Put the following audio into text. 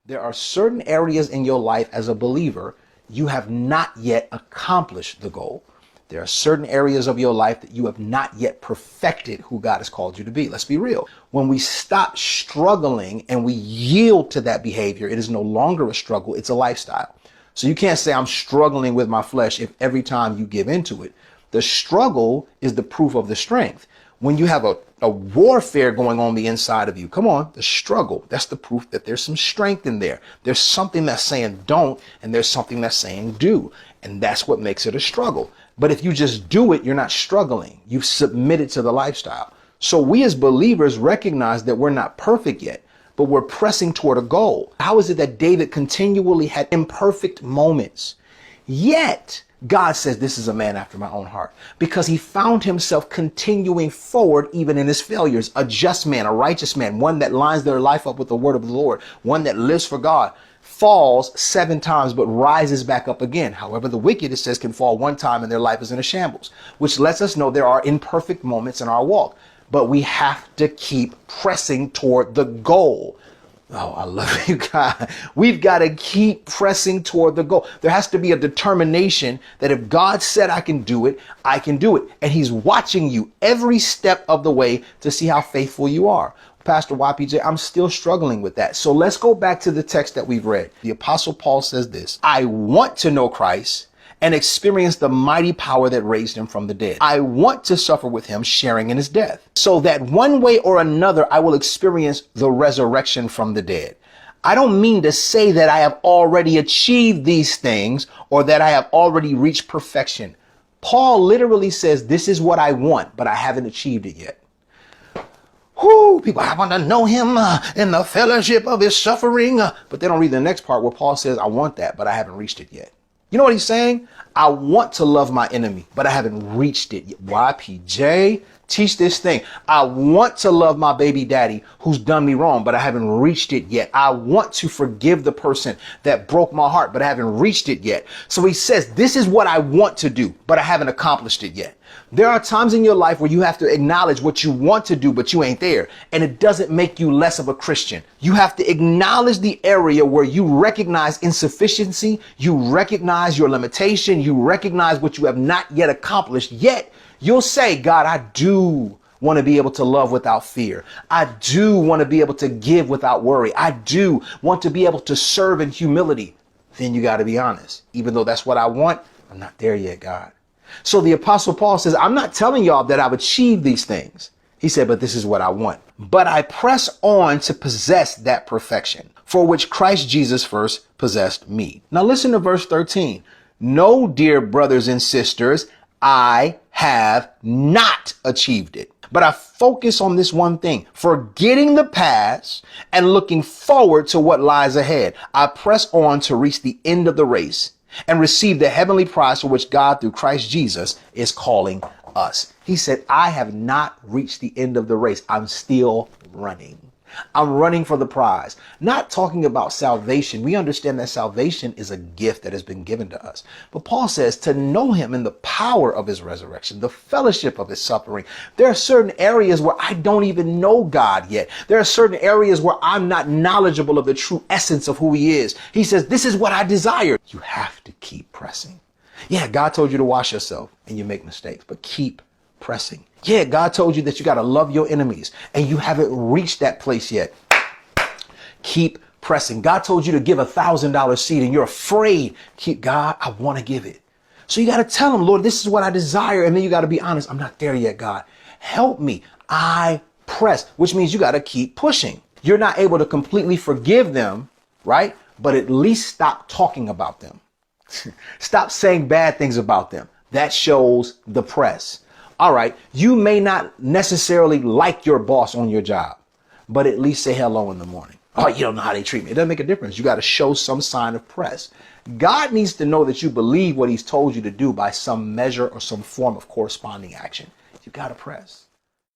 There are certain areas in your life as a believer you have not yet accomplished the goal. There are certain areas of your life that you have not yet perfected who God has called you to be. Let's be real. When we stop struggling and we yield to that behavior, it is no longer a struggle, it's a lifestyle. So you can't say I'm struggling with my flesh if every time you give into it. The struggle is the proof of the strength. When you have a warfare going on the inside of you, come on, the struggle, that's the proof that there's some strength in there. There's something that's saying don't, and there's something that's saying do. And that's what makes it a struggle. But if you just do it, you're not struggling. You've submitted to the lifestyle. So we as believers recognize that we're not perfect yet, but we're pressing toward a goal. How is it that David continually had imperfect moments? Yet God says this is a man after my own heart, because he found himself continuing forward even in his failures. A just man, a righteous man, one that lines their life up with the word of the Lord, one that lives for God, falls 7 times but rises back up again. However, the wicked, it says, can fall 1 time and their life is in a shambles, which lets us know there are imperfect moments in our walk, but we have to keep pressing toward the goal. Oh, I love you, God. We've got to keep pressing toward the goal. There has to be a determination that if God said I can do it, I can do it. And he's watching you every step of the way to see how faithful you are. Pastor ℙ𝕒𝕒𝕤𝕦, I'm still struggling with that. So let's go back to the text that we've read. The Apostle Paul says this: I want to know Christ and experience the mighty power that raised him from the dead. I want to suffer with him, sharing in his death, so that one way or another I will experience the resurrection from the dead. I don't mean to say that I have already achieved these things or that I have already reached perfection. Paul literally says, this is what I want, but I haven't achieved it yet. Whoo, people, I want to know him in the fellowship of his suffering. But they don't read the next part where Paul says, I want that, but I haven't reached it yet. You know what he's saying? I want to love my enemy, but I haven't reached it yet. YPJ, teach this thing. I want to love my baby daddy who's done me wrong, but I haven't reached it yet. I want to forgive the person that broke my heart, but I haven't reached it yet. So he says, this is what I want to do, but I haven't accomplished it yet. There are times in your life where you have to acknowledge what you want to do, but you ain't there. And it doesn't make you less of a Christian. You have to acknowledge the area where you recognize insufficiency, you recognize your limitation, you recognize what you have not yet accomplished, yet you'll say, God, I do want to be able to love without fear. I do want to be able to give without worry. I do want to be able to serve in humility. Then you got to be honest. Even though that's what I want, I'm not there yet, God. So the Apostle Paul says, I'm not telling y'all that I've achieved these things. He said, but this is what I want. But I press on to possess that perfection for which Christ Jesus first possessed me. Now listen to verse 13. No, dear brothers and sisters, I have not achieved it. But I focus on this one thing, forgetting the past and looking forward to what lies ahead. I press on to reach the end of the race and receive the heavenly prize for which God through Christ Jesus is calling us. He said, I have not reached the end of the race. I'm still running. I'm running for the prize. Not talking about salvation. We understand that salvation is a gift that has been given to us. But Paul says to know him in the power of his resurrection, the fellowship of his suffering. There are certain areas where I don't even know God yet. There are certain areas where I'm not knowledgeable of the true essence of who he is. He says, this is what I desire. You have to keep pressing. Yeah, God told you to wash yourself and you make mistakes, but keep pressing. Yeah, God told you that you got to love your enemies and you haven't reached that place yet. Keep pressing. God told you to give $1,000 seed and you're afraid. God, I want to give it. So you got to tell him, Lord, this is what I desire. And then you got to be honest. I'm not there yet, God. Help me. I press, which means you got to keep pushing. You're not able to completely forgive them, right? But at least stop talking about them. Stop saying bad things about them. That shows the press. All right, you may not necessarily like your boss on your job, but at least say hello in the morning. Oh, you don't know how they treat me. It doesn't make a difference. You got to show some sign of press. God needs to know that you believe what he's told you to do by some measure or some form of corresponding action. You got to press.